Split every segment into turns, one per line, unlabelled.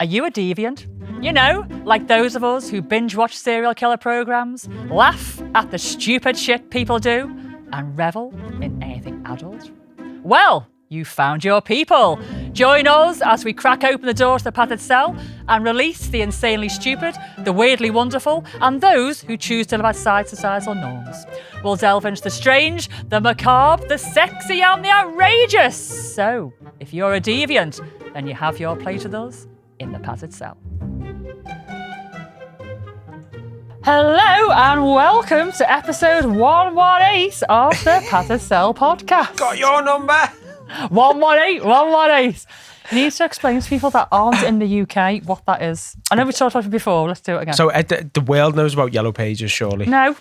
Are you a deviant? You know, like those of us who binge watch serial killer programs, laugh at the stupid shit people do, and revel in anything adult? Well, you found your people. Join us as we crack open the door to the padded cell and release the insanely stupid, the weirdly wonderful, and those who choose to live outside societal norms. We'll delve into the strange, the macabre, the sexy, and the outrageous. So, if you're a deviant, then you have your place with us in the padded cell. Hello and welcome to episode 118 of the Padded Cell Podcast.
Got your number?
118. You need to explain to people that aren't in the UK what that is. I know we talked about it before. Let's do it again.
So the world knows about Yellow Pages, surely?
No,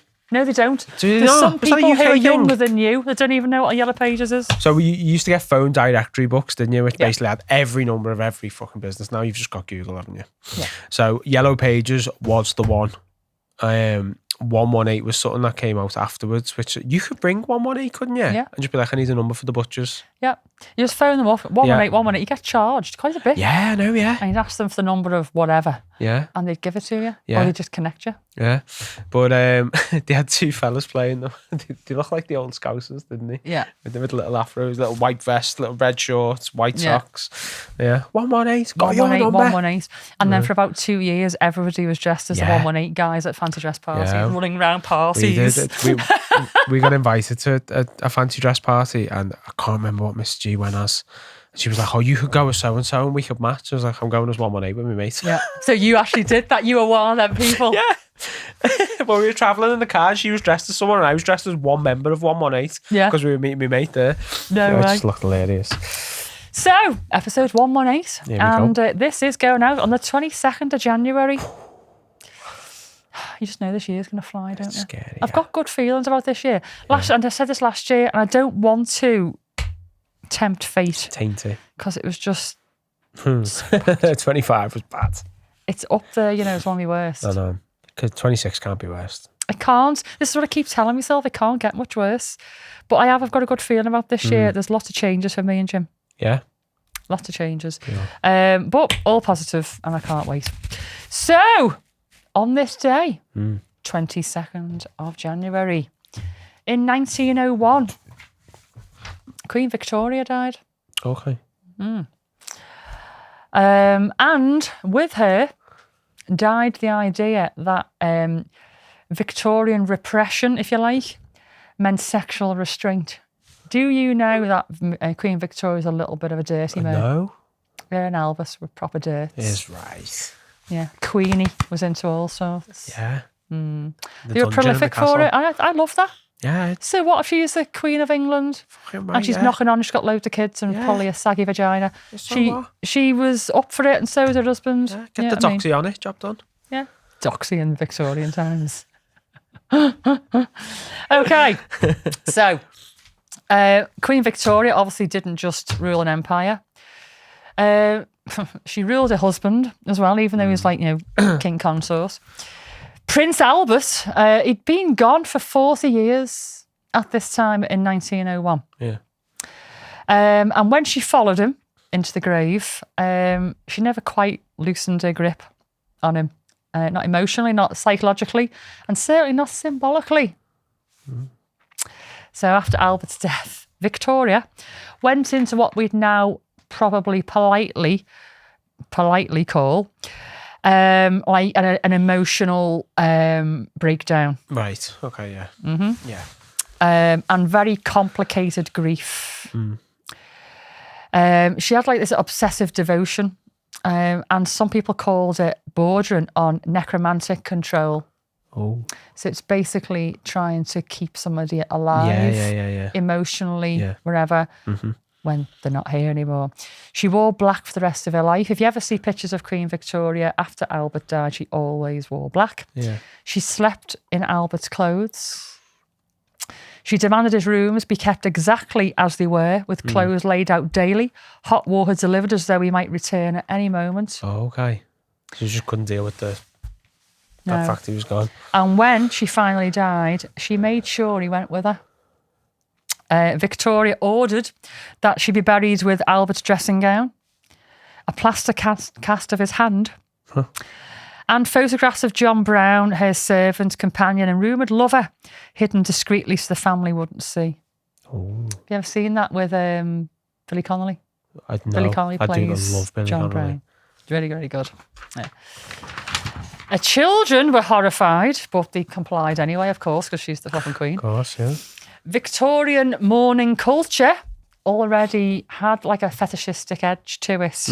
they don't.
Do they
There's
not?
some
Is that a
people who
UK
are
thing?
younger than you that don't even know what a Yellow Pages is.
So you used to get phone directory books, didn't you? Which basically had every number of every fucking business. Now you've just got Google, haven't you?
Yeah.
So Yellow Pages was the one. 118 was something that came out afterwards, which you could bring 118, couldn't you?
Yeah.
And just be like, I need a number for the butchers.
Yeah. You just phone them up. 118. You get charged quite a bit.
Yeah, I know, yeah.
And you'd ask them for the number of whatever.
Yeah.
And they'd give it to you.
Yeah.
Or they'd just connect you.
Yeah. But they had two fellas playing them. They look like the old Scousers, didn't they?
Yeah.
With little afros, little white vest, little red shorts, white
Yeah.
socks. Yeah. 118. Got your number.
118. And then for about 2 years, everybody was dressed as the 118 guys at fancy dress parties, running around parties.
We got invited to a fancy dress party, and I can't remember what Miss G went as. She was like, "Oh, you could go as so and so, and we could match." I was like, "I'm going as 118 with my mate."
Yeah. So you actually did that. You were one of them people.
Yeah. When we were travelling in the car, she was dressed as someone, and I was dressed as one member of 118.
Yeah.
Because we were meeting my mate there.
No
It
way.
just looked hilarious.
So, episode 118.
Here we go.
This is going out on the 22nd of January. You just know this year's going to fly, don't you?
Scary.
I've got good feelings about this year. And I said this last year, and I don't want to tempt fate
Tainty.
because it was just,
25 was bad.
it's up there, you know, it's one of my worst.
I know. Because 26 can't be worst.
I can't. This is what I keep telling myself. It can't get much worse. But I've got a good feeling about this year. There's lots of changes for me and Jim.
Yeah.
Lots of changes.
Yeah.
But all positive, and I can't wait. So, on this day, 22nd of January, in 1901, Queen Victoria died.
Okay.
And with her died the idea that Victorian repression, if you like, meant sexual restraint. Do you know that Queen Victoria's a little bit of a dirty man?
No.
Her and Elvis were proper dirt.
Is right.
Yeah. Queenie was into all sorts.
Yeah.
They were prolific for it. I love that.
Yeah.
So what if she's the Queen of England and she's knocking on, she's got loads of kids and probably a saggy vagina. She was up for it, and so was her husband.
Yeah, get the doxy on it, job done.
Yeah. Doxy in Victorian times. Okay. So Queen Victoria obviously didn't just rule an empire. She ruled her husband as well, even though he was like, king consort. Prince Albert, he'd been gone for 40 years at this time in 1901.
Yeah.
And when she followed him into the grave, she never quite loosened her grip on him. Not emotionally, not psychologically, and certainly not symbolically. So after Albert's death, Victoria went into what we'd now probably politely call like an emotional breakdown.
Right. Okay. Yeah.
Mm-hmm.
Yeah.
And very complicated grief. She had like this obsessive devotion, and some people called it bordering on necromantic control.
Oh.
So it's basically trying to keep somebody alive, emotionally, wherever, when they're not here anymore. She wore black for the rest of her life. If you ever see pictures of Queen Victoria after Albert died, she always wore black.
Yeah.
She slept in Albert's clothes. She demanded his rooms be kept exactly as they were, with clothes laid out daily, hot water delivered as though he might return at any moment.
Oh, okay. So you just couldn't deal with that fact he was gone.
And when she finally died, she made sure he went with her. Victoria ordered that she be buried with Albert's dressing gown, a plaster cast of his hand, and photographs of John Brown, her servant, companion, and rumoured lover, hidden discreetly so the family wouldn't see.
Oh.
Have you ever seen that with Billy Connolly?
Billy
Connolly plays
love Billy
John
Connolly.
Brown. It's really, really good. Yeah. Children were horrified, but they complied anyway, of course, because she's the fucking queen.
Of course, yeah.
Victorian mourning culture already had like a fetishistic edge to it.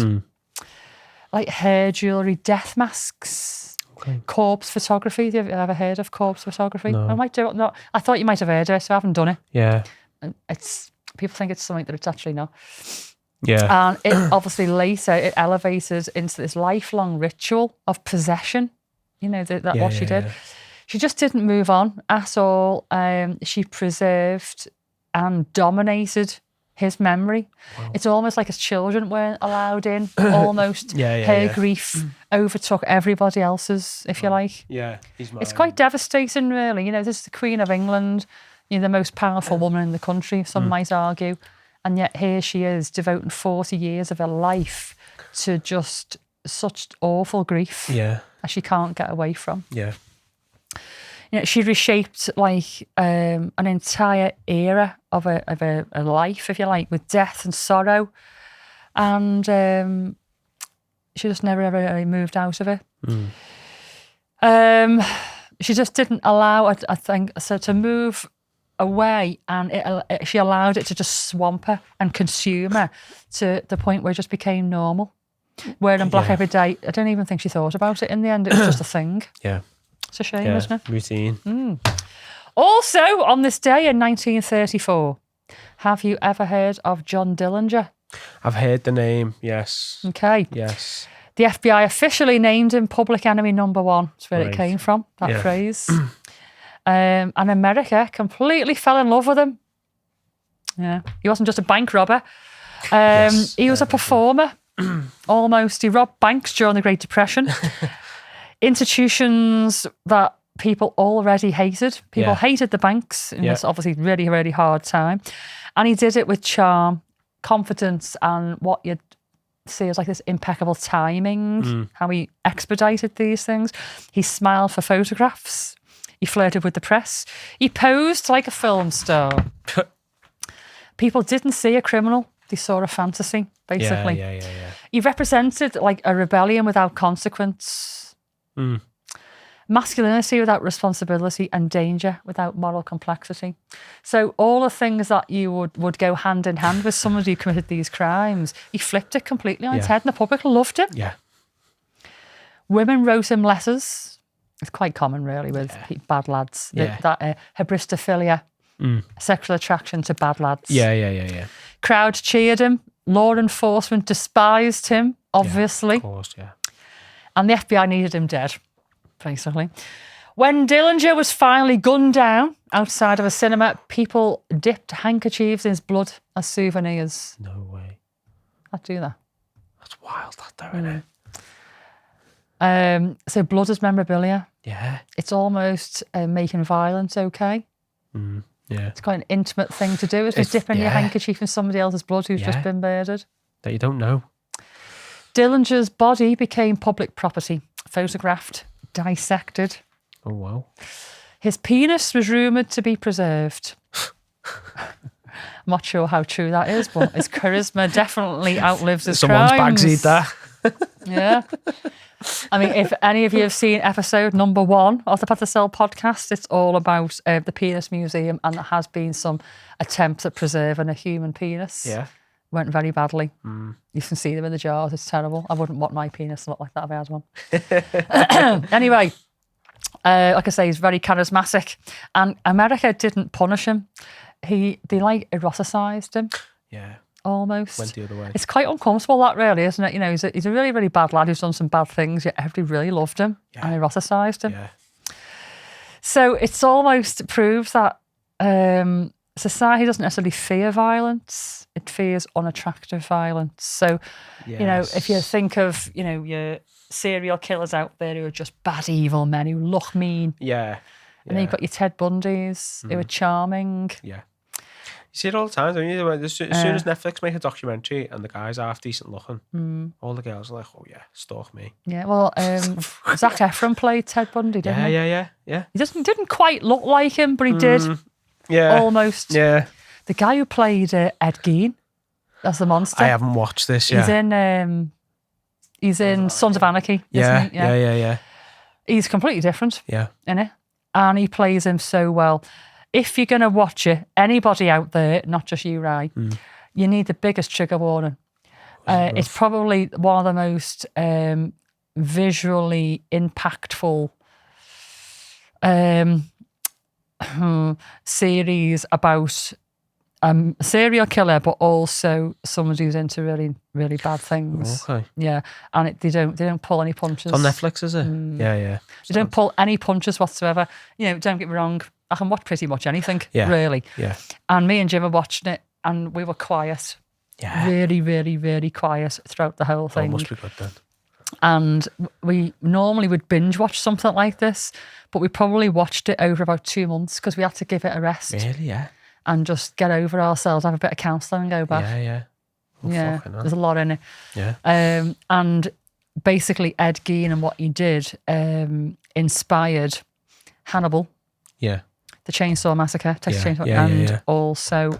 Like hair jewellery, death masks, corpse photography. Have you ever heard of corpse photography?
No.
I might do it. No, I thought you might have heard of it, so I haven't done it.
Yeah.
It's people think it's something that it's actually not.
Yeah.
And it obviously later it elevated into this lifelong ritual of possession. You know what she did.
Yeah.
She just didn't move on at all. She preserved and dominated his memory. Wow. It's almost like his children weren't allowed in. Almost. Her grief overtook everybody else's, if you like.
Yeah.
It's quite devastating, really. You know, this is the Queen of England, the most powerful woman in the country, some might argue. And yet here she is devoting 40 years of her life to just such awful grief that she can't get away from.
Yeah.
She reshaped like an entire era of a life, if you like, with death and sorrow. And she just never ever really moved out of it. She just didn't allow it, I think, to move away, and she allowed it to just swamp her and consume her to the point where it just became normal. Wearing black every day, I don't even think she thought about it in the end. It was just a thing.
Yeah.
It's a shame, isn't it?
Routine.
Also, on this day in 1934, have you ever heard of John Dillinger?
I've heard the name, yes.
Okay.
Yes.
The FBI officially named him Public Enemy Number 1. That's where it came from, that phrase. And America completely fell in love with him. Yeah. He wasn't just a bank robber. He was a performer. Almost. He robbed banks during the Great Depression. Institutions that people already hated. People hated the banks in this obviously really, really hard time. And he did it with charm, confidence, and what you'd see as like this impeccable timing, how he expedited these things. He smiled for photographs. He flirted with the press. He posed like a film star. People didn't see a criminal. They saw a fantasy, basically.
Yeah.
He represented like a rebellion without consequence. Masculinity without responsibility, and danger without moral complexity. So all the things that you would go hand in hand with somebody who committed these crimes, he flipped it completely on its head, and the public loved him. Yeah. Women wrote him letters. It's quite common, really, with bad lads. That hybristophilia, sexual attraction to bad lads.
Yeah.
Crowd cheered him. Law enforcement despised him, obviously.
Of course, yeah.
And the FBI needed him dead, basically. When Dillinger was finally gunned down outside of a cinema, people dipped handkerchiefs in his blood as souvenirs.
No way.
I'd do that.
That's wild, that though, isn't it?
So blood is memorabilia.
Yeah.
It's almost making violence okay.
Yeah.
It's quite an intimate thing to do, isn't it? Dipping your handkerchief in somebody else's blood who's just been murdered.
That you don't know.
Dillinger's body became public property, photographed, dissected.
Oh, wow.
His penis was rumoured to be preserved. I'm not sure how true that is, but his charisma definitely outlives his
Someone's
crimes.
bagsied that.
Yeah. I mean, if any of you have seen episode number 1 of the Padded Cell podcast, it's all about the Penis Museum, and there has been some attempts at preserving a human penis.
Yeah.
Went very badly. You can see them in the jars. It's terrible. I wouldn't want my penis to look like that if I had one. Anyway, like I say, he's very charismatic, and America didn't punish him. They like eroticized him. Yeah. Almost.
Went the other way.
It's quite uncomfortable, that, really, isn't it? You know, he's a really, really bad lad who's done some bad things, yet everybody really loved him and eroticized him. Yeah. So it's almost proves that society doesn't necessarily fear violence. It fears unattractive violence. So, you know, if you think of, you know, your serial killers out there who are just bad, evil men who look mean. Yeah. And then you've got your Ted Bundys who are charming.
Yeah. see it all the time, don't you? As soon as Netflix make a documentary and the guy's half decent looking, all the girls are like, oh yeah, stalk me.
Yeah, well, Zac Efron played Ted Bundy, didn't he?
Yeah.
He didn't quite look like him, but he did.
Yeah.
Almost.
Yeah.
The guy who played Ed Gein, that's the monster.
I haven't watched this yet.
He's in Sons of Anarchy, isn't he?
Yeah.
He's completely different.
Yeah.
Isn't he? And he plays him so well. If you're going to watch it, anybody out there, not just you, Rai, you need the biggest trigger warning. It's probably one of the most visually impactful series about a serial killer, but also somebody who's into really, really bad things.
Okay.
Yeah, and they don't pull any punches.
It's on Netflix, is it? Yeah.
They don't pull any punches whatsoever. Don't get me wrong. I can watch pretty much anything, really.
Yeah.
And me and Jim were watching it, and we were quiet.
Yeah.
Really, really, really quiet throughout the whole thing.
Oh, must be good then.
And we normally would binge watch something like this, but we probably watched it over about 2 months because we had to give it a rest.
Really, yeah.
And just get over ourselves, have a bit of counselling and go back.
Yeah. Oh,
yeah, there's a lot in it.
Yeah.
And basically Ed Gein and what he did inspired Hannibal.
Yeah.
The Chainsaw Massacre, Texas Chainsaw,
and
also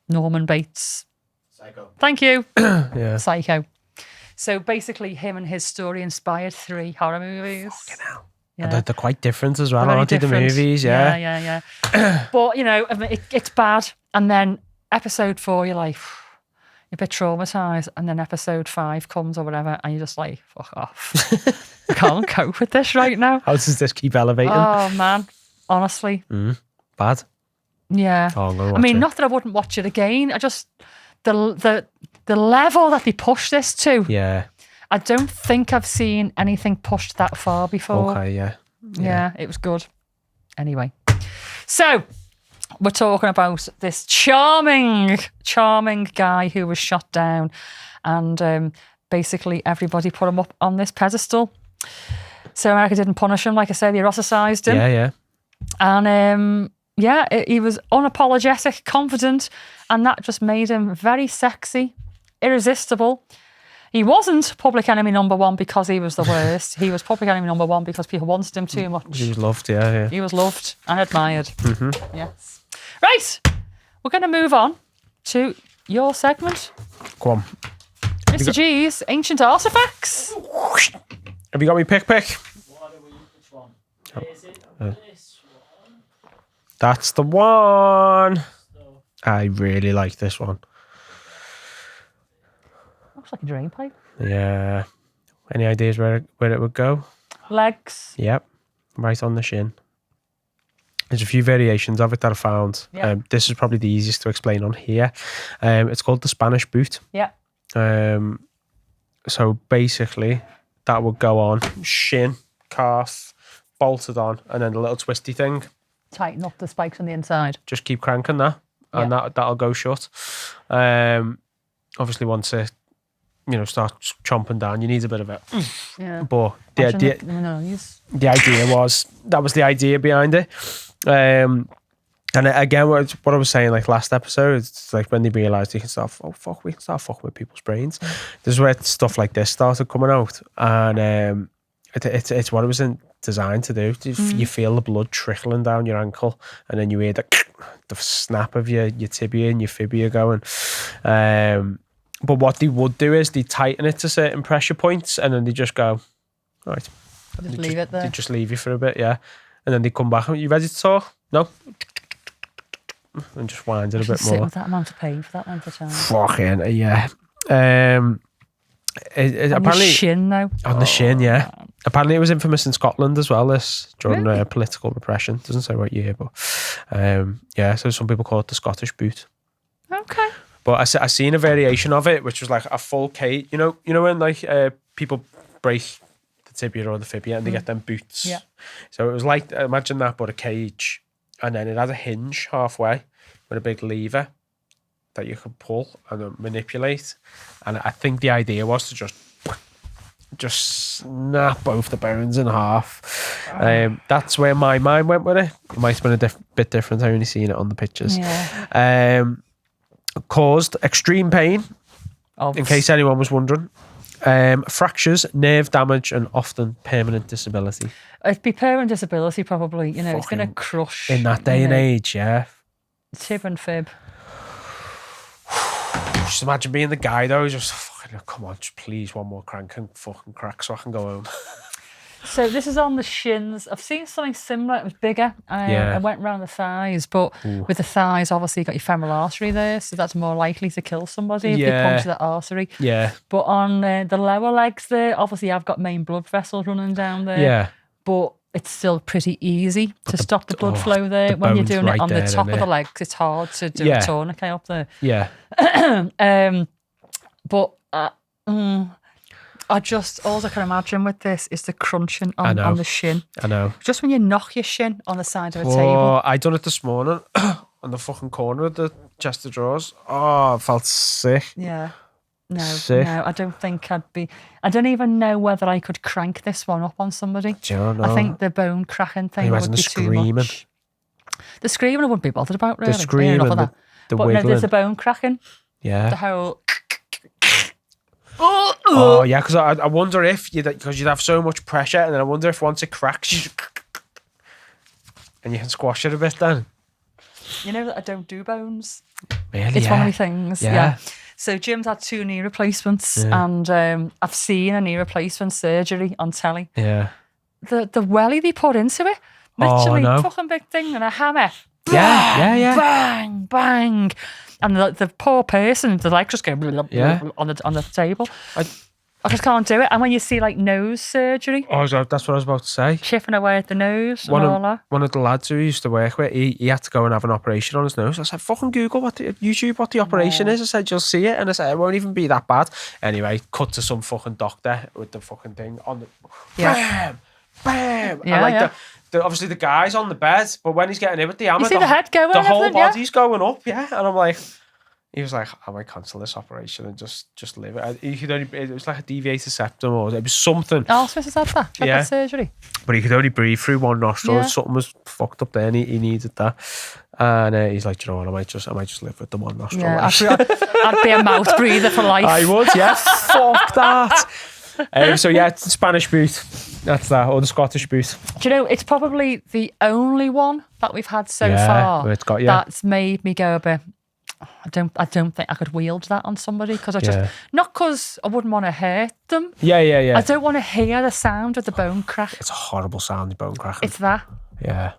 Norman Bates.
Psycho.
Thank you.
Yeah.
Psycho. So basically him and his story inspired 3 horror movies.
Fucking hell.
Yeah.
And they're quite different as well,
They're very
aren't they, the
different.
movies?
Yeah. But, I mean, it's bad. And then episode 4, you're like, you're a bit traumatised. And then episode 5 comes or whatever, and you're just like, fuck off. I can't cope with this right now.
How does this keep elevating?
Oh, man. Honestly.
Bad?
Yeah.
Oh, I'm gonna watch
I mean,
it.
not that I wouldn't watch it again. I just, the level that they push this to,
Yeah.
I don't think I've seen anything pushed that far before.
Okay, yeah.
Yeah, it was good. Anyway, so we're talking about this charming guy who was shot down, and basically everybody put him up on this pedestal. So America didn't punish him, like I said, they ostracised him.
Yeah.
And he was unapologetic, confident, and that just made him very sexy, irresistible. He wasn't public enemy number 1 because he was the worst. He was public enemy number 1 because people wanted him too much.
He was loved, yeah.
He was loved and admired. Yes. Right. We're going to move on to your segment.
Go on.
Mr. G's Ancient Artifacts.
Have you got me pick?
Which one? Is it this one?
That's the one. I really like this one.
Looks like a drain pipe.
Yeah. Any ideas where it would go?
Legs.
Yep. Right on the shin. There's a few variations of it that I found.
Yeah.
This is probably the easiest to explain on here. It's called the Spanish boot.
Yeah.
So basically, that would go on shin, calf, bolted on, and then the little twisty thing.
Tighten up the spikes on the inside.
Just keep cranking that, and that'll go shut. Obviously, once it starts chomping down, you need a bit of it.
Yeah.
But the idea behind it. And again, what I was saying, like last episode, it's like when they realised we can start fucking with people's brains. This is where stuff like this started coming out, and it's what it was designed to do. You feel the blood trickling down your ankle, and then you hear the snap of your tibia and your fibia going. But what they would do is they tighten it to certain pressure points, and then they just go, all right.
Just leave it there.
They just leave you for a bit, yeah. And then they come back. Are you ready to talk? No. And just wind it a bit
Sit
more.
with that amount of pain for that length of time.
Fucking yeah.
On
Apparently
the shin, though.
on the shin, yeah.
Man.
Apparently it was infamous in Scotland as well. This during
Really?
political repression. Doesn't say what year, but yeah. So some people call it the Scottish boot.
Okay.
But I seen a variation of it, which was like a full cage. You know when like people break the tibia or the fibia and they get them boots.
Yeah.
So it was like, imagine that, but a cage, and then it had a hinge halfway with a big lever that you could pull and then manipulate. And I think the idea was to just just snap both the bones in half. That's where my mind went with it. It might have been a bit different. I only seen it on the pictures.
Yeah.
Caused extreme pain, in case anyone was wondering. Fractures, nerve damage, and often permanent disability.
It'd be permanent disability, probably. You know, it's going to crush.
In that day and age, yeah.
Tib and fib.
Just imagine being the guy though, just fucking, come on, just please one more crank and fucking crack so I can go home.
So this is on the shins. I've seen something similar. It was bigger. I went round the thighs, but with the thighs, obviously, you got your femoral artery there, so that's more likely to kill somebody if they puncture that artery.
Yeah.
But on the lower legs there, obviously, I've got main blood vessels running down there.
Yeah.
But it's still pretty easy to stop the blood flow there. When you're doing it on the top of the legs, it's hard to do a tourniquet up there.
Yeah.
But I just, all I can imagine with this is the crunching on the shin.
I know.
Just when you knock your shin on the side of a table.
I done it this morning on the fucking corner of the chest of drawers. Oh, I felt sick.
Yeah. No,
Sick.
no, I don't think I'd be. I don't even know whether I could crank this one up on somebody.
Do you know?
I think the bone cracking thing would be too much. The screaming I wouldn't be bothered about, really.
The screaming, the
but
wiggling.
no, there's the bone cracking.
Yeah.
The whole.
Oh yeah, because I wonder if because you'd have so much pressure, and then I wonder if once it cracks, and you can squash it a bit then.
You know that I don't do bones.
Really?
It's one of the things.
Yeah.
So Jim's had 2 knee replacements, and I've seen a knee replacement surgery on telly.
Yeah.
The welly they put into it, literally fucking big thing, and a hammer. Bang,
yeah.
Bang, bang. And the poor person, the leg just go on the table. I just can't do it. And when you see like nose surgery,
that's what I was about to say.
chipping away at the nose and all that.
One of the lads who used to work with, he had to go and have an operation on his nose. I said, fucking Google YouTube what the operation is. I said, you'll see it. And I said, it won't even be that bad. Anyway, cut to some fucking doctor with the fucking thing on the bam, bam.
Yeah,
and like obviously the guy's on the bed, but when he's getting hit with the hammer,
You see the head going,
the whole
everything,
body's going up, and I'm like, he was like, I might cancel this operation and just live it. It was like a deviated septum, or it was something.
Oh, Smith has had that. Had that surgery.
But he could only breathe through one nostril.
Yeah.
Something was fucked up there, and he needed that. And he's like, you know what? I might just live with the one nostril.
Yeah, I'd be a mouth breather for life.
I would, yeah. Fuck that. So yeah, it's the Spanish boot. That's that, or the Scottish boot.
Do you know, it's probably the only one that we've had so far
it's got,
that's made me go a bit. I don't think I could wield that on somebody because not because I wouldn't want to hurt them.
Yeah.
I don't want to hear the sound of the bone crack.
It's a horrible sound, the bone cracking.
It's that.
Yeah.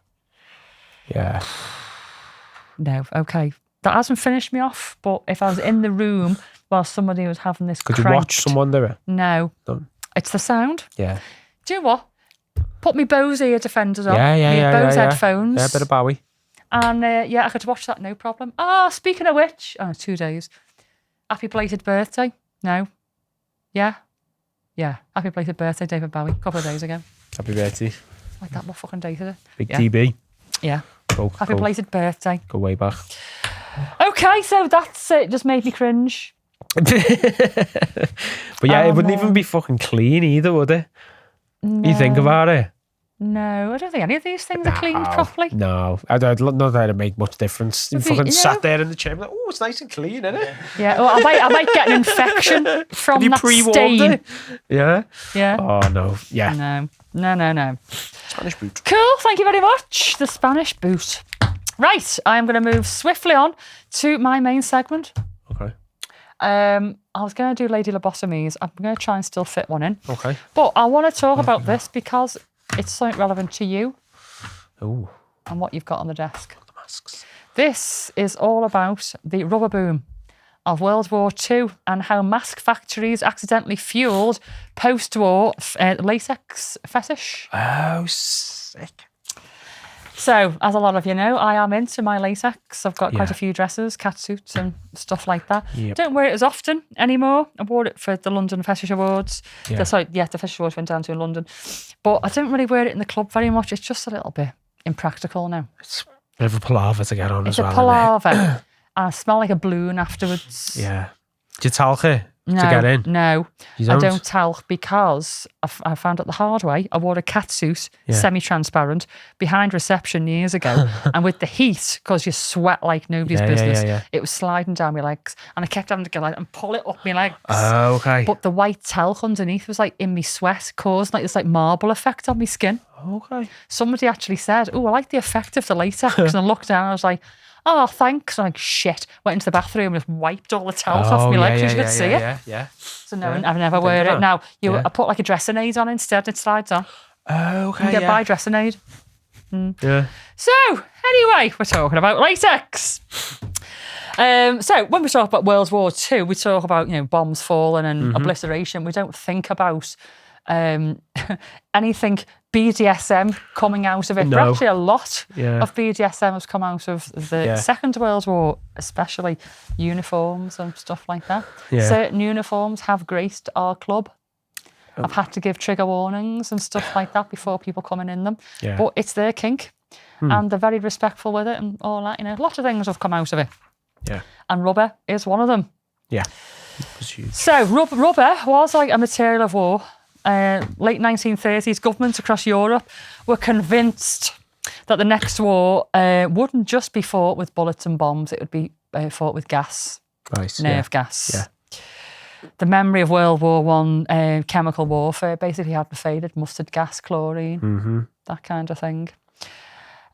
No, okay. That hasn't finished me off, but if I was in the room while somebody was having this
Could you watch someone do it?
No. It's the sound.
Yeah.
Do you know what? Put me Bose ear defenders on. Bose headphones.
Yeah, a bit of Bowie.
And I could watch that, no problem. Speaking of which, 2 days. Happy belated birthday. No. Yeah. Happy belated birthday, David Bowie. A couple of days ago.
Happy birthday.
Like that, what fucking date is it?
Big DB.
Yeah. Happy belated birthday.
Go way back.
Okay, so that's it. Just made me cringe.
But yeah, it wouldn't even be fucking clean either, would it?
No.
You think about it?
No, I don't think any of these things are cleaned properly.
No, I don't know that it'd make much difference. You fucking sat there in the chair like, oh, it's nice and clean, isn't it?
Yeah, well, I might get an infection from that stain.
It? Yeah?
Yeah.
Oh, no. Yeah.
No.
Spanish boot.
Cool, thank you very much. The Spanish boot. Right, I'm going to move swiftly on to my main segment.
Okay.
I was going to do Lady Lobotomies. I'm going to try and still fit one in.
Okay.
But I want to talk about this because it's something relevant to you.
Ooh.
And what you've got on the desk.
The masks.
This is all about the rubber boom of World War II and how mask factories accidentally fueled post-war latex fetish.
Oh, sick.
So, as a lot of you know, I am into my latex. I've got quite a few dresses, catsuits and stuff like that.
Yep.
Don't wear it as often anymore. I wore it for the London Fetish Awards.
Yeah.
The Fetish Awards went down to in London. But I don't really wear it in the club very much. It's just a little bit impractical now.
It's a bit of a palaver to get on
It's
as well.
It's a palaver. And I smell like a balloon afterwards.
Yeah. Do you tell her to get in?
No,
You
I
don't?
don't tell because I found it the hard way. I wore a catsuit,
Yeah.
semi-transparent, behind reception years ago. And with the heat, because you sweat like nobody's business, it was sliding down my legs. And I kept having to go like and pull it up my legs.
Oh, okay.
But the white talc underneath was like in my sweat, causing like this like marble effect on my skin.
Okay.
Somebody actually said, "Oh, I like the effect of the latex." And I looked down and I was like, "Oh, thanks." I'm like, shit. Went into the bathroom and just wiped all the talc off my legs. You could see it.
Yeah.
So no, I've never wear it. Now, I put like a dressing aid on instead. It slides on.
Oh, okay.
You can get by dressing aid.
Yeah.
So, anyway, we're talking about latex. So when we talk about World War II, we talk about, bombs falling and obliteration. We don't think about anything BDSM coming out of it.
No.
But actually a lot
Yeah.
of BDSM has come out of the Second World War, especially uniforms and stuff like that.
Yeah.
Certain uniforms have graced our club. I've had to give trigger warnings and stuff like that before people coming in them.
Yeah.
But it's their kink and they're very respectful with it and all that. Lots of things have come out of it.
Yeah.
And rubber is one of them.
Yeah. It was huge.
So rubber was like a material of war. Late 1930s, governments across Europe were convinced that the next war wouldn't just be fought with bullets and bombs, it would be fought with gas,
Nice.
nerve gas.
Yeah.
The memory of World War One chemical warfare basically had faded, mustard gas, chlorine, that kind of thing.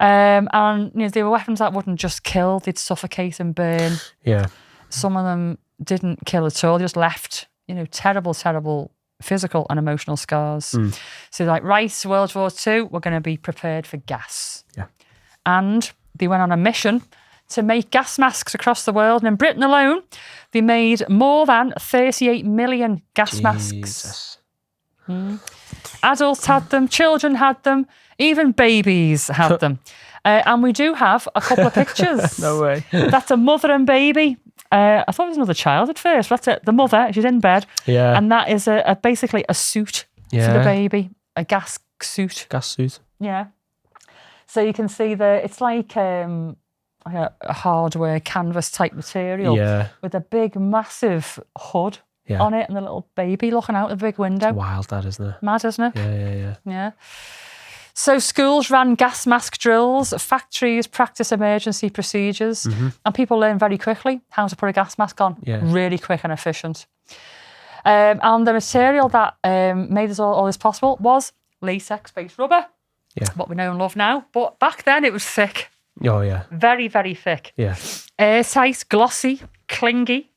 And they were weapons that wouldn't just kill, they'd suffocate and burn.
Yeah.
Some of them didn't kill at all, they just left, terrible, terrible physical and emotional scars. So like, right, World War II, we're going to be prepared for gas.
Yeah.
And they went on a mission to make gas masks across the world. And in Britain alone, they made more than 38 million gas masks. Adults had them, children had them, even babies had them. And we do have a couple of pictures.
No way.
That's a mother and baby. I thought it was another child at first. That's it. The mother, she's in bed.
Yeah.
And that is basically a suit for the baby, a gas suit.
Gas suit.
Yeah. So you can see it's like a hardware canvas type material with a big, massive hood on it and a little baby looking out the big window.
It's wild, that, isn't it?
Mad, isn't it?
Yeah.
So schools ran gas mask drills, factories practice emergency procedures, and people learn very quickly how to put a gas mask on, really quick and efficient. And the material that made all this possible was latex-based rubber, what we know and love now. But back then it was thick.
Oh, yeah.
Very, very thick.
Yeah.
Airtight, glossy, clingy.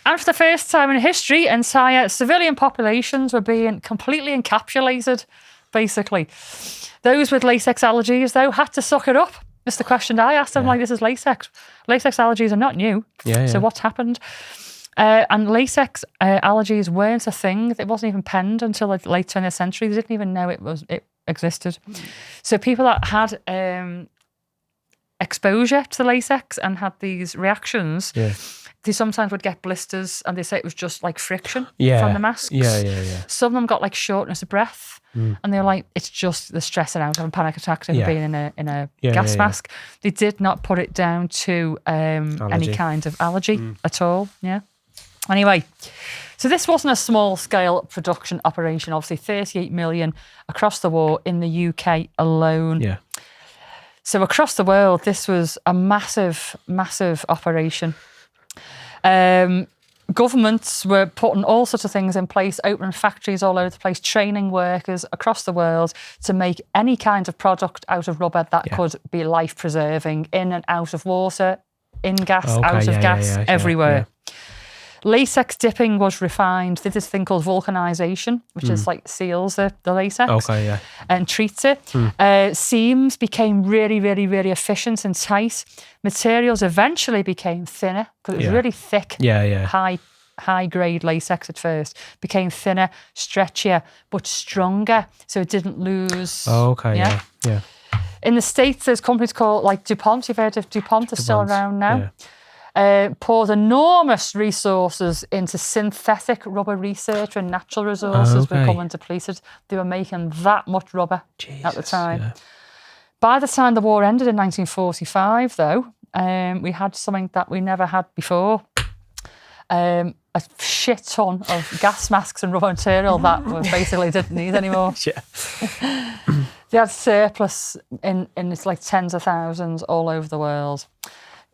And for the first time in history, entire civilian populations were being completely encapsulated, basically. Those with latex allergies, though, had to suck it up. That's the question I asked them, this is latex. Latex allergies are not new. So what's happened? And latex allergies weren't a thing. It wasn't even penned until the late 20th century. They didn't even know it existed. So people that had exposure to the latex and had these reactions, they sometimes would get blisters, and they say it was just like friction from the masks.
Yeah.
Some of them got like shortness of breath, and they were like, it's just the stressing out of a panic attack of being in a gas mask. They did not put it down to any kind of allergy at all. Yeah. Anyway, so this wasn't a small scale production operation. Obviously, 38 million across the war in the UK alone.
Yeah.
So across the world, this was a massive, massive operation. Governments were putting all sorts of things in place, opening factories all over the place, training workers across the world to make any kind of product out of rubber that could be life-preserving, in and out of water, in gas, out of gas, everywhere. Latex dipping was refined. They did this thing called vulcanization, which is like seals the latex and treats it. Seams became really, really, really efficient and tight. Materials eventually became thinner because it was really thick, high grade latex at first. Became thinner, stretchier, but stronger, so it didn't lose. In the States, there's companies called like DuPont. You've heard of DuPont? They're still around now. Poured enormous resources into synthetic rubber research when natural resources were becoming depleted. They were making that much rubber at the time. Yeah. By the time the war ended in 1945, though, we had something that we never had before. a shit ton of gas masks and rubber material that we basically didn't need anymore.
Yeah.
They had surplus in it's like tens of thousands all over the world.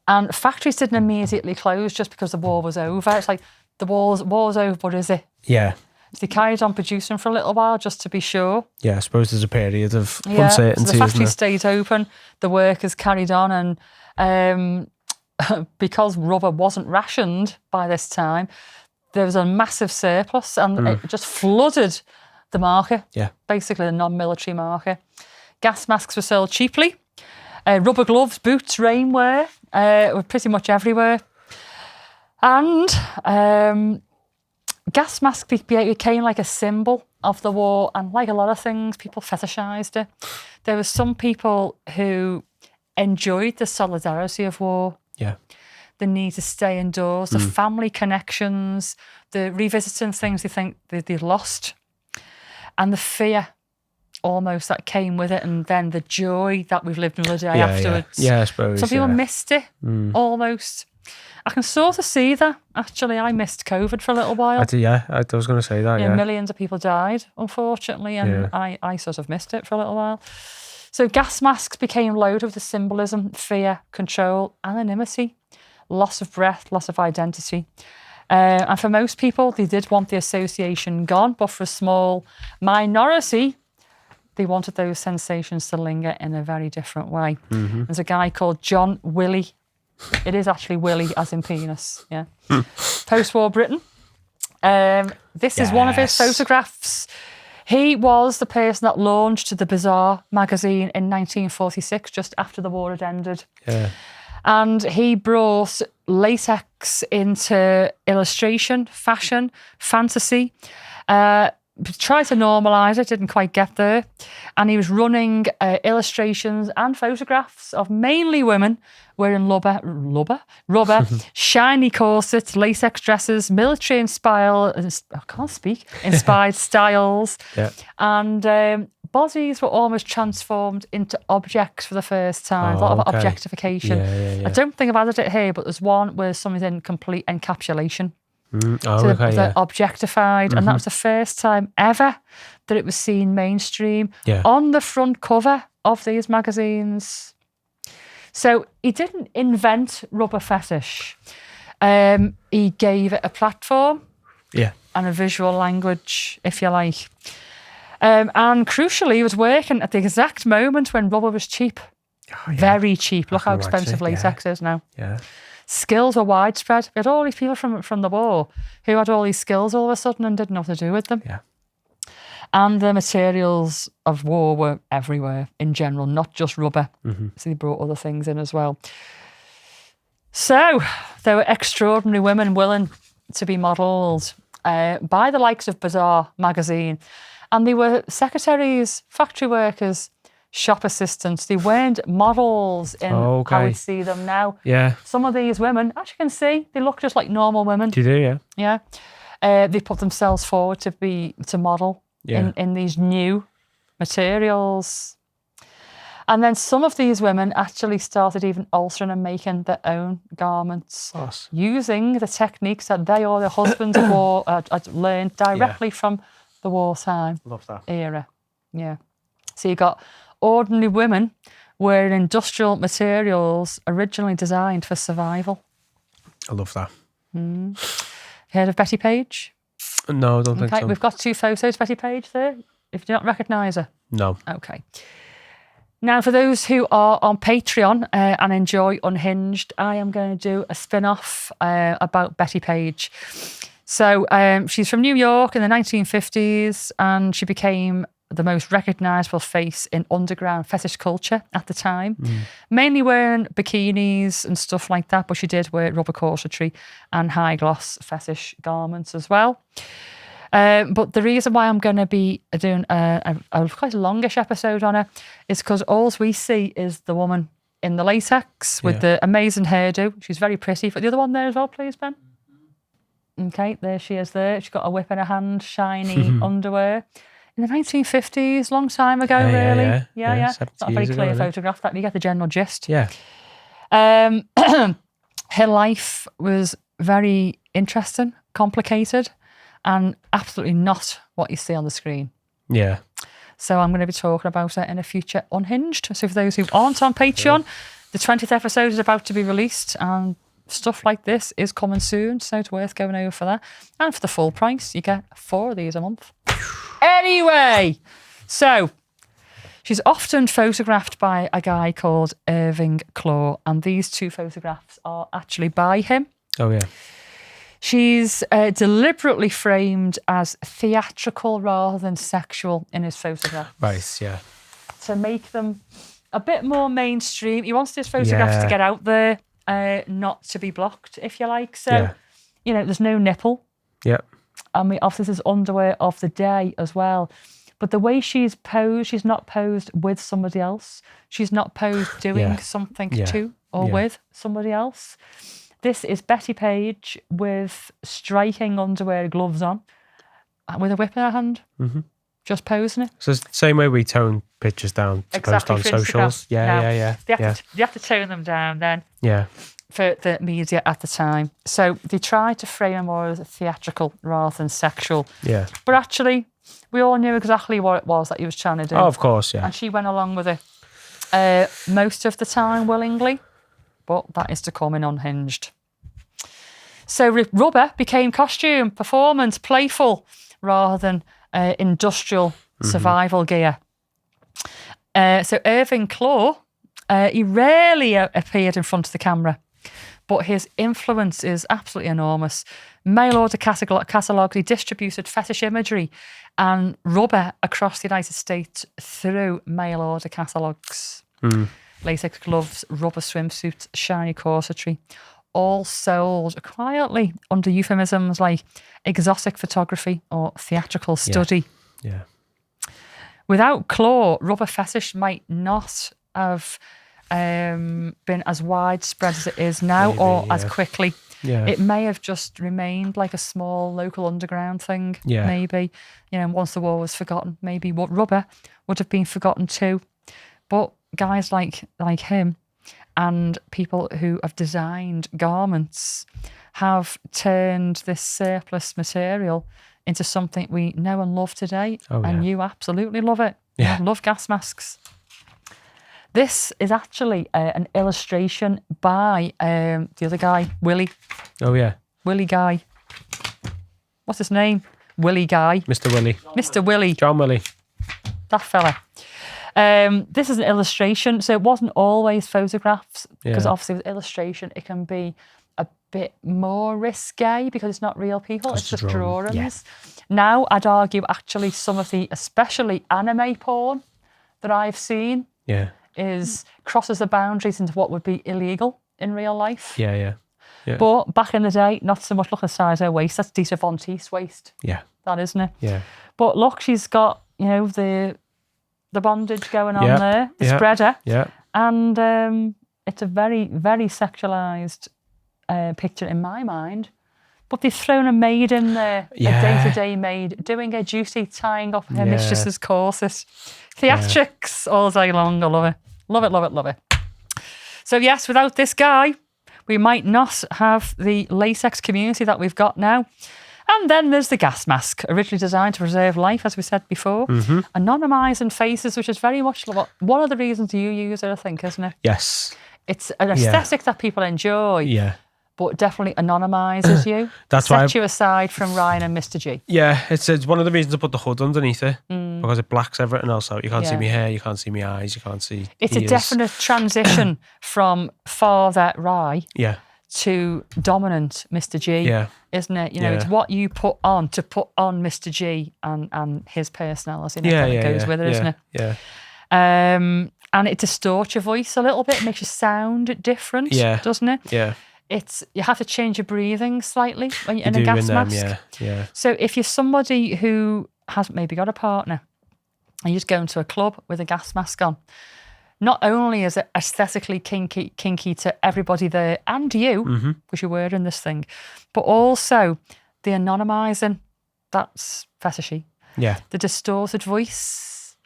And factories didn't immediately close just because the war was over. It's like the war's over, but is it?
Yeah.
So they carried on producing for a little while just to be sure.
Yeah, I suppose there's a period of
Yeah,
uncertainty.
so the factory
isn't
stayed open, the workers carried on, and because rubber wasn't rationed by this time, there was a massive surplus and it just flooded the market,
Yeah.
basically the non-military market. Gas masks were sold cheaply. Rubber gloves, boots, rainwear were pretty much everywhere. And gas masks became like a symbol of the war, and like a lot of things, people fetishized it. There were some people who enjoyed the solidarity of war,
Yeah.
the need to stay indoors, the family connections, the revisiting things they think they'd lost, and the fear almost that came with it, and then the joy that we've lived another day afterwards.
Yeah, I suppose.
Some people
yeah.
missed it almost. I can sort of see that. Actually, I missed COVID for a little while.
I was going to say that,
Yeah,
yeah.
millions of people died, unfortunately, and I sort of missed it for a little while. So gas masks became loaded with the symbolism, fear, control, anonymity, loss of breath, loss of identity. And for most people, they did want the association gone, but for a small minority, they wanted those sensations to linger in a very different way. There's a guy called John Willie. It is actually Willie as in penis, yeah. Post-war Britain. This is one of his photographs. He was the person that launched the Bazaar magazine in 1946, just after the war had ended.
Yeah.
And he brought latex into illustration, fashion, fantasy. Tried to normalise it, didn't quite get there. And he was running illustrations and photographs of mainly women wearing rubber, shiny corsets, latex dresses, inspired styles.
Yeah.
And bodies were almost transformed into objects for the first time. A lot of objectification.
Yeah.
I don't think I've added it here, but there's one where somebody's in complete encapsulation. So they're objectified, and that was the first time ever that it was seen mainstream on the front cover of these magazines. So he didn't invent rubber fetish. He gave it a platform and a visual language, if you like. And crucially, he was working at the exact moment when rubber was cheap. Very cheap. Look how expensive latex is now.
Yeah.
Skills were widespread. We had all these people from the war who had all these skills all of a sudden and didn't know what to do with them.
Yeah.
And the materials of war were everywhere in general, not just rubber. So they brought other things in as well. So there were extraordinary women willing to be modelled by the likes of Bazaar magazine. And they were secretaries, factory workers, shop assistants. They weren't models in how we see them now.
Yeah.
Some of these women, as you can see, they look just like normal women.
You do, yeah.
Yeah. They put themselves forward to model in these new materials. And then some of these women actually started even altering and making their own garments using the techniques that they or their husbands had learned directly from the wartime era. Yeah. So you got ordinary women wearing industrial materials originally designed for survival.
I love that.
Heard of Betty Page?
No, I don't think so.
We've got 2 photos of Betty Page there. If you don't recognise her.
No.
Okay. Now, for those who are on Patreon and enjoy Unhinged, I am going to do a spin-off about Betty Page. So she's from New York in the 1950s, and she became the most recognisable face in underground fetish culture at the time. Mainly wearing bikinis and stuff like that, but she did wear rubber corsetry and high gloss fetish garments as well. But the reason why I'm going to be doing a quite longish episode on her is because all we see is the woman in the latex with the amazing hairdo. She's very pretty. But the other one there as well, please, Ben. Okay, there she is there. She's got a whip in her hand, shiny underwear. In the 1950s, long time ago, really. Yeah. It's not a very clear photograph, that you get the general gist.
Yeah.
Her life was very interesting, complicated and absolutely not what you see on the screen.
Yeah.
So I'm going to be talking about it in a future Unhinged. So for those who aren't on Patreon, the 20th episode is about to be released and stuff like this is coming soon. So it's worth going over for that. And for the full price, you get 4 of these a month. Anyway, so she's often photographed by a guy called Irving Claw. And these 2 photographs are actually by him.
Oh, yeah.
She's deliberately framed as theatrical rather than sexual in his photographs.
Right, yeah.
To make them a bit more mainstream. He wants his photographs to get out there, not to be blocked, if you like. So, you know, there's no nipple.
Yeah.
And obviously this is underwear of the day as well. But the way she's posed, she's not posed with somebody else. She's not posed doing something to or with somebody else. This is Betty Page with striking underwear gloves on, with a whip in her hand, just posing it.
So it's the same way we tone pictures down to post on socials. Yeah.
You have to tone them down then.
Yeah.
For the media at the time. So they tried to frame it more as theatrical rather than sexual.
Yeah.
But actually, we all knew exactly what it was that he was trying to do.
Oh, of course, yeah.
And she went along with it most of the time willingly. But that is to come in Unhinged. So rubber became costume, performance, playful, rather than industrial survival gear. So Irving Claw, he rarely appeared in front of the camera, but his influence is absolutely enormous. Mail order catalogues, he distributed fetish imagery and rubber across the United States through mail order catalogues. Latex gloves, rubber swimsuits, shiny corsetry, all sold quietly under euphemisms like exotic photography or theatrical study.
Yeah.
Without Claw, rubber fetish might not have been as widespread as it is now, or as quickly.
Yeah.
It may have just remained like a small local underground thing.
Yeah.
Maybe, you know, once the war was forgotten, maybe what rubber would have been forgotten too. But guys like him and people who have designed garments have turned this surplus material into something we know and love today.
Oh, yeah.
And you absolutely love it.
Yeah.
You love gas masks. This is actually an illustration by the other guy, Willie.
Oh, yeah.
Willie Guy. What's his name? Willie Guy.
Mr. Willie.
Mr. Willie.
John Willie.
That fella. This is an illustration, so it wasn't always photographs, because obviously with illustration, it can be a bit more risque because it's not real people, it's just drawings. Yeah. Now, I'd argue actually some of the, especially anime porn that I've seen is crosses the boundaries into what would be illegal in real life.
Yeah.
But back in the day, not so much look at the size of her waist, that's Dita Von Teese waist.
Yeah.
That, isn't it?
Yeah.
But look, she's got, you know, the bondage going on there, the spreader.
Yeah.
And it's a very, very sexualised picture in my mind. But they've thrown a maid in there, a day-to-day maid, doing her duty, tying up her mistress's corset. Theatrics all day long. I love it. Love it, love it, love it. So yes, without this guy, we might not have the latex community that we've got now. And then there's the gas mask, originally designed to preserve life, as we said before. Anonymising faces, which is very much one of the reasons you use it, I think, isn't it?
Yes.
It's an aesthetic that people enjoy.
Yeah.
But definitely anonymises you.
That's
Sets you aside from Ryan and Mr. G.
Yeah, it's one of the reasons I put the hood underneath it, because it blacks everything else out. You can't see my hair, you can't see my eyes, you can't see
It's
ears.
a definite transition from Father Rye to dominant Mr. G, isn't it? You know, it's what you put on to put on Mr. G and his personality. And everything that goes with it, isn't it?
Yeah.
And it distorts your voice a little bit, makes you sound different, doesn't it?
Yeah.
You have to change your breathing slightly when you're in a gas mask. So if you're somebody who has maybe got a partner and you just go into a club with a gas mask on, not only is it aesthetically kinky to everybody there and you, because you're wearing this thing, but also the anonymising, that's fetishy.
Yeah.
The distorted voice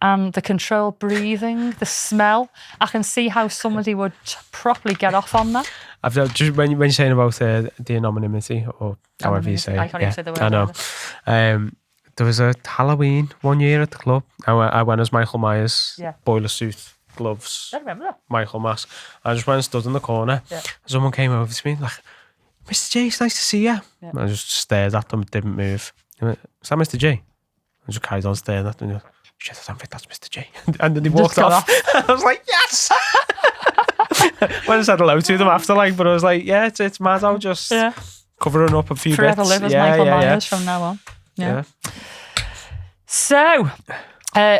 and the controlled breathing, the smell. I can see how somebody would properly get off on that.
I've just when you're saying about the anonymity or however you say it.
I can't even say the word.
I know. There was a Halloween one year at the club. I went as Michael Myers, boiler suit, gloves,
I remember that.
Michael mask. I just went and stood in the corner.
Yeah.
Someone came over to me like, "Mr. J, it's nice to see you."
Yeah.
I just stared at them, didn't move. I went, "Is that Mr. J?" I just carried on staring at them. Shit, I don't think that's Mr. J. And then he walked off. I was like, yes! When I said hello to them after, but I was like, yeah, it's mad. I'll just covering up a few
Forever
bits.
live as Michael Myers from now on. Yeah. So,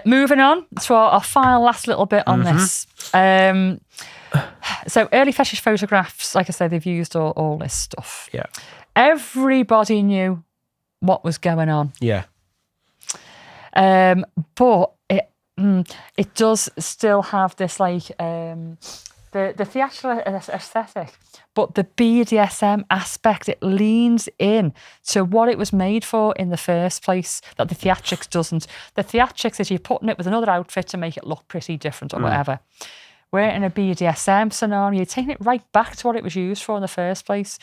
moving on to our final last little bit on this. So, early fetish photographs, like I said, they've used all this stuff.
Yeah.
Everybody knew what was going on.
Yeah.
But it does still have this the theatrical aesthetic, but the BDSM aspect, it leans in to what it was made for in the first place that the theatrics doesn't. The theatrics is you're putting it with another outfit to make it look pretty different or whatever. Where in a BDSM scenario, you're taking it right back to what it was used for in the first place.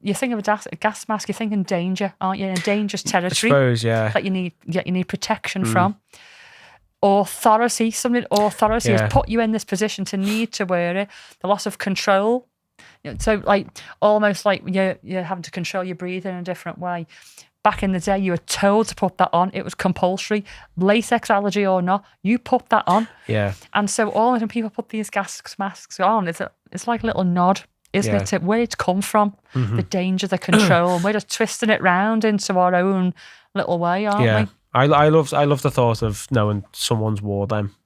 You're thinking of a gas mask, you're thinking danger, aren't you? In a dangerous territory.
I suppose,
that you need protection from. Authority has put you in this position to need to wear it. The loss of control. So almost like you're having to control your breathing in a different way. Back in the day, you were told to put that on. It was compulsory. Latex allergy or not, you put that on.
Yeah.
And so all when people put these gas masks on, it's like a little nod, isn't it, to where it's come from, the danger, the control, and we're just twisting it round into our own little way, aren't we?
I love the thought of knowing someone's wore them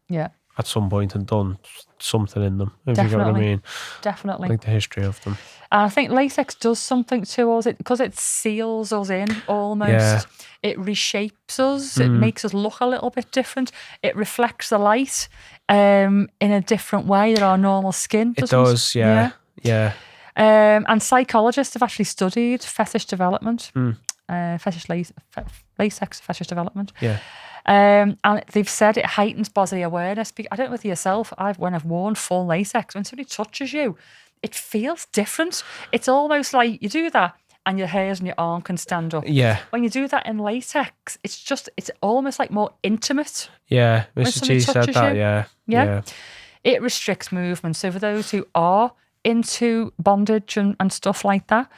at some point and done something in them, if you know what I mean.
Definitely.
Like the history of them.
And I think latex does something to us because it seals us in almost.
Yeah.
It reshapes us. It makes us look a little bit different. It reflects the light in a different way that our normal skin doesn't.
It does, yeah.
And psychologists have actually studied fetish development, latex fetish development.
Yeah.
And they've said it heightens body awareness. I don't know with yourself, when I've worn full latex, when somebody touches you, it feels different. It's almost like you do that and your hairs and your arm can stand up.
Yeah.
When you do that in latex, it's almost like more intimate.
Yeah, Mr. G said that, yeah.
It restricts movement. So for those who are into bondage and stuff like that,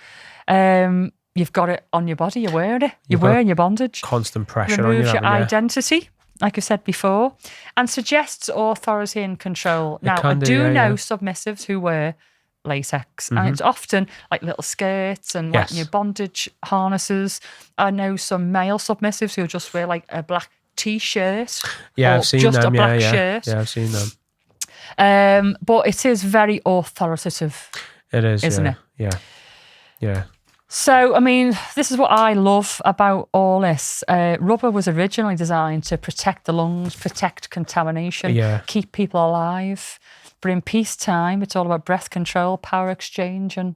you've got it on your body, you're wearing it. You're wearing your bondage.
Constant pressure
Removes
on you.
your identity, like I said before, and suggests authority and control. Now, I do know submissives who wear latex, and it's often like little skirts and like your bondage harnesses. I know some male submissives who just wear like a black t-shirt.
Yeah, I've seen
just
them.
a black shirt.
Yeah, I've seen them.
But it is very authoritative.
It is,
isn't it?
Yeah.
So, I mean, this is what I love about all this. Rubber was originally designed to protect the lungs, protect contamination, keep people alive. But in peacetime, it's all about breath control, power exchange, and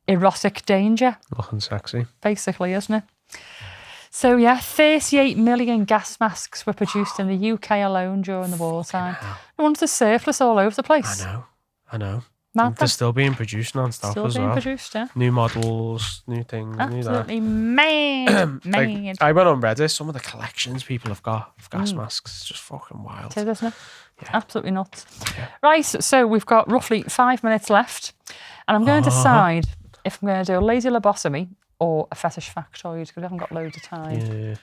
erotic danger.
Looking sexy.
Basically, isn't it? So, 38 million gas masks were produced in the UK alone during the wartime. No wonder there's surplus all over the place.
I know.
Mad,
they're still being produced non-stop
still
as
being
well.
produced, yeah.
New models, new things,
Absolutely mad.
I went on Reddit, some of the collections people have got of gas masks. It's just fucking wild.
It is, isn't it? Yeah. Absolutely nuts. Yeah. Right, so we've got roughly 5 minutes left, and I'm going to decide if I'm going to do a lazy lobotomy or a fetish factoid, because we haven't got loads of time.
Yeah.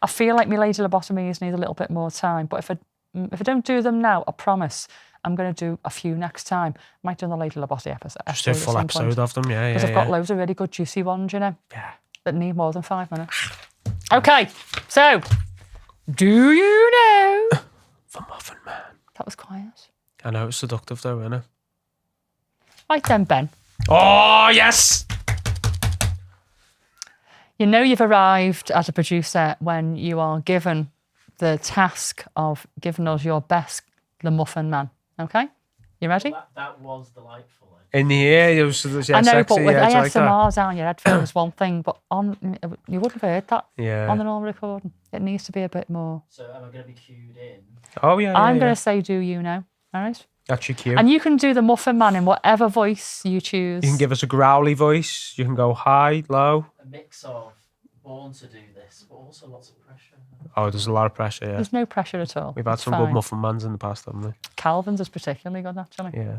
I feel like my lazy lobotomies need a little bit more time, but if I don't do them now, I promise I'm going to do a few next time. Might do the lazy lobotomy episode.
Just do a full episode of them,
Because I've got loads of really good juicy ones,
Yeah.
that need more than 5 minutes. Okay, so do you know
the Muffin Man?
That was quiet.
I know, it's seductive though, isn't it?
Right then, Ben.
Oh, yes!
You know you've arrived as a producer when you are given the task of giving us your best, the Muffin Man. Okay? You ready?
Well, that was delightful.
In the ear, it was
I know,
sexy,
but with
like
ASMR down your headphones, one thing, but you wouldn't have heard that on the normal recording. It needs to be a bit more.
So am I going to be cued in?
Oh, yeah.
I'm going to say, do you know? All right?
That's your cue.
And you can do the Muffin Man in whatever voice you choose.
You can give us a growly voice. You can go high, low.
A mix of born to do this, but also lots of pressure.
Oh, there's a lot of pressure, yeah.
There's no pressure at all.
We've had
It's
some
fine.
good muffin mans in the past, haven't we?
Calvin's is particularly good, actually.
Yeah.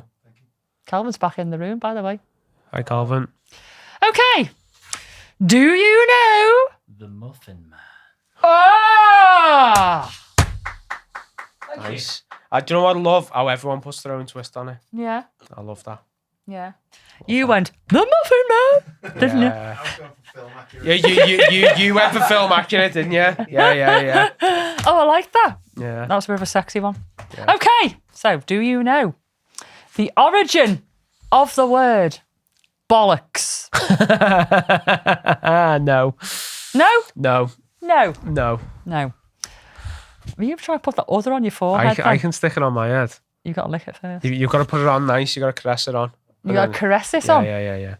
Calvin's back in the room, by the way.
Hi, Calvin.
Okay. Do you know?
The Muffin Man.
Oh!
Nice. Do you know what I love? How everyone puts their own twist on it.
Yeah,
I love that.
yeah. You went, the Muffin Man, didn't you?
Yeah. You went for film accurate, didn't you? Yeah.
Oh, I like that.
Yeah.
That was a bit of a sexy one.
Yeah.
Okay, so do you know the origin of the word bollocks?
No.
No?
No.
No.
No.
No. Will you try to put the other on your forehead?
I can stick it on my head.
You got to lick it first.
You've got to put it on nice. You've got to caress it on.
You got to caress this on?
Yeah.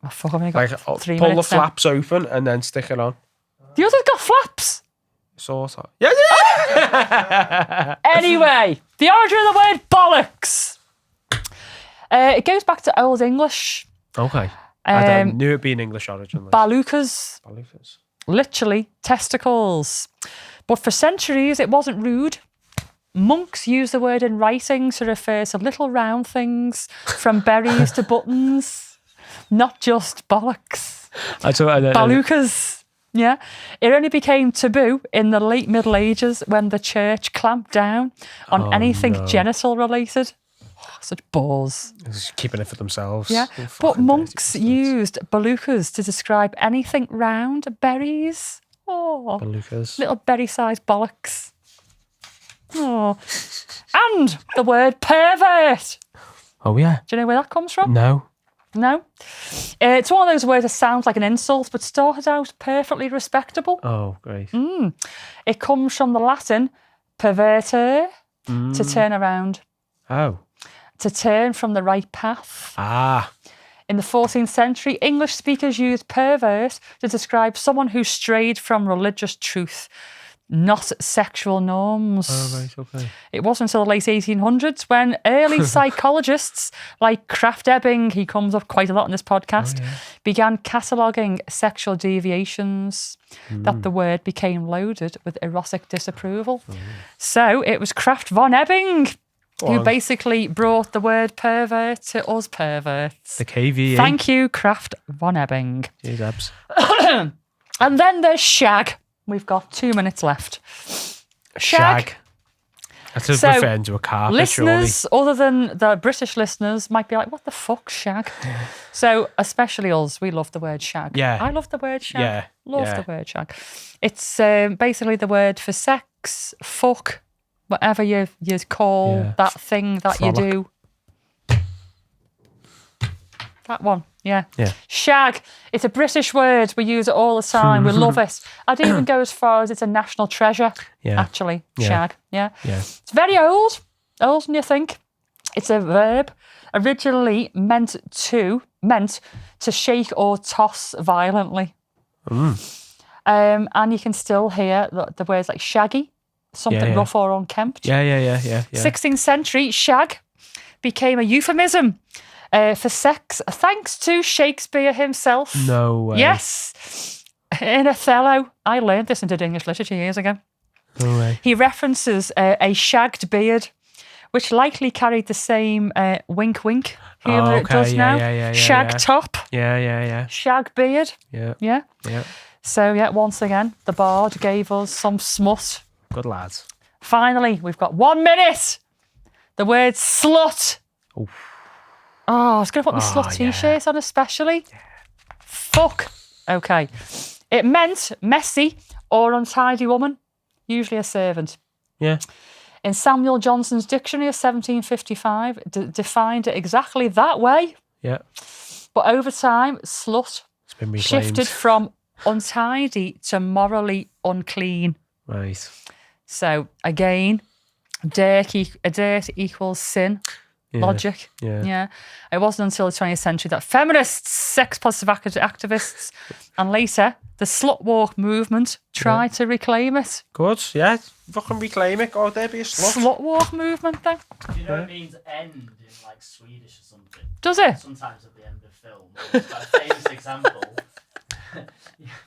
Oh, fuck, I've only got
Like,
3
pull the
minutes now.
flaps open and then stick it on.
The other's got flaps.
Sort of. Yeah.
Anyway, the origin of the word bollocks. It goes back to Old English.
Okay. I knew it'd be an English origin.
Balukas,
Balukas.
literally testicles. But for centuries, it wasn't rude. Monks used the word in writing to refer to little round things, from berries to buttons, not just bollocks. Balukas. Yeah. It only became taboo in the late Middle Ages when the church clamped down on anything genital related. Oh, such bores.
Just keeping it for themselves.
Yeah.
Oh,
But
fucking
monks
dirty
used balukas to describe anything round, berries. Oh,
Balukas.
little berry-sized bollocks. Oh. And the word pervert.
Oh, yeah.
Do you know where that comes from?
No.
No? It's one of those words that sounds like an insult, but started out perfectly respectable.
Oh, great.
It comes from the Latin perverter, to turn around,
Oh.
to turn from the right path.
Ah.
In the 14th century, English speakers used pervert to describe someone who strayed from religious truth, not sexual norms.
Oh, right, okay.
It wasn't until the late 1800s when early psychologists like Kraft Ebbing, he comes up quite a lot in this podcast, began cataloguing sexual deviations that the word became loaded with erotic disapproval. So it was Kraft von Ebbing who basically brought the word pervert to us perverts.
The KVE.
Thank you, Kraft von Ebbing.
Jeez, abs.
And then there's shag. We've got 2 minutes left. Shag.
That's just
So,
referring to a carpet,
Listeners, other than the British listeners, might be like, what the fuck, shag? So, especially us, we love the word shag.
Yeah.
I love the word shag.
Yeah,
Love
yeah.
the word shag. It's basically the word for sex, fuck, whatever you call
Yeah.
that thing that you
Frolic.
do. That one, yeah.
Yeah.
Shag. It's a British word. We use it all the time. We love it. I'd even go as far as it's a national treasure,
Yeah.
actually.
Yeah.
Shag, yeah.
Yeah.
It's very old, older than you think. It's a verb originally meant to shake or toss violently. And you can still hear the words like shaggy, something
Yeah.
rough or unkempt.
Yeah.
16th century, shag became a euphemism for sex, thanks to Shakespeare himself.
No way.
Yes. In Othello, I learned this into English literature years ago.
No way.
He references a shagged beard, which likely carried the same wink humour it does now.
Yeah,
Shag top,
Yeah.
shag beard.
Yeah.
Yeah. So, yeah, once again, the bard gave us some smut.
Good lads.
Finally, we've got 1 minute. The word slut. Oh, I was going to put my slut t-shirt on especially. Fuck. Okay. It meant messy or untidy woman, usually a servant.
Yeah.
In Samuel Johnson's dictionary of 1755, defined it exactly that way.
Yeah.
But over time, slut
It's been reclaimed.
shifted from untidy to morally unclean.
Right.
So again, dirt equals sin. logic.
Yeah.
It wasn't until the 20th century that feminists, sex positive activists, and later the slut walk movement tried to reclaim it.
Good, yeah. Fucking reclaim it. Go there, be a slut.
Slut walk movement thing.
Do you know it means end in like Swedish or something?
Does it?
Sometimes at the end of film. Like a famous example.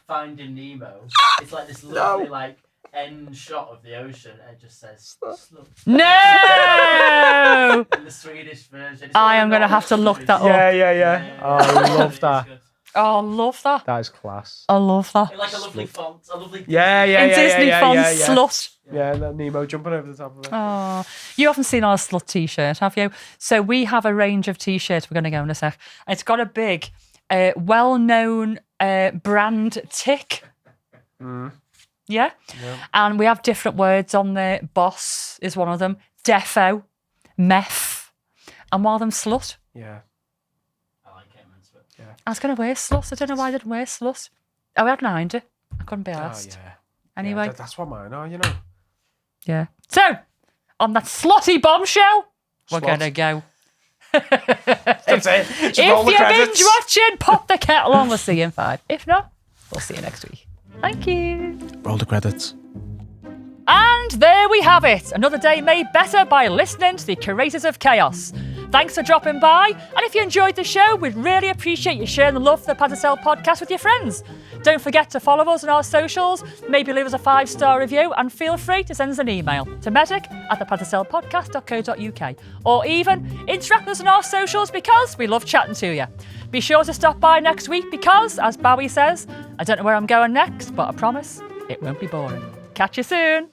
Finding Nemo. It's like this lovely like end shot of the ocean and it just says slut.
No!
In the Swedish version.
I am going to have to look that up.
Yeah. Oh, I love that.
Oh, I love that.
That is class.
I love that.
Like a lovely font. A lovely
In Disney font, slut.
Yeah, that Nemo jumping over the top of it.
Oh, you haven't seen our slut t-shirt, have you? So we have a range of t-shirts. We're going to go in a sec. It's got a big, well-known brand tick. Yeah? And we have different words on there. Boss is one of them. Defo, meth, and one of them slut.
Yeah.
I like it. Yeah.
I was going to wear slut. I don't know why I didn't wear slut. Oh, I had 9 I couldn't be asked.
Oh, yeah.
Anyway.
Yeah, that's what mine are, you know.
Yeah. So, on that slutty bombshell, we're going to go.
That's it.
If you're binge watching, pop the kettle on. We'll see you in 5. If not, we'll see you next week. Thank you.
Roll the credits.
And there we have it. Another day made better by listening to the Curators of Chaos. Thanks for dropping by. And if you enjoyed the show, we'd really appreciate you sharing the love for the Padded Cell Podcast with your friends. Don't forget to follow us on our socials, maybe leave us a 5-star review, and feel free to send us an email to medic@thepaddedcellpodcast.co.uk, or even interact with us on our socials because we love chatting to you. Be sure to stop by next week because, as Bowie says, I don't know where I'm going next, but I promise it won't be boring. Catch you soon.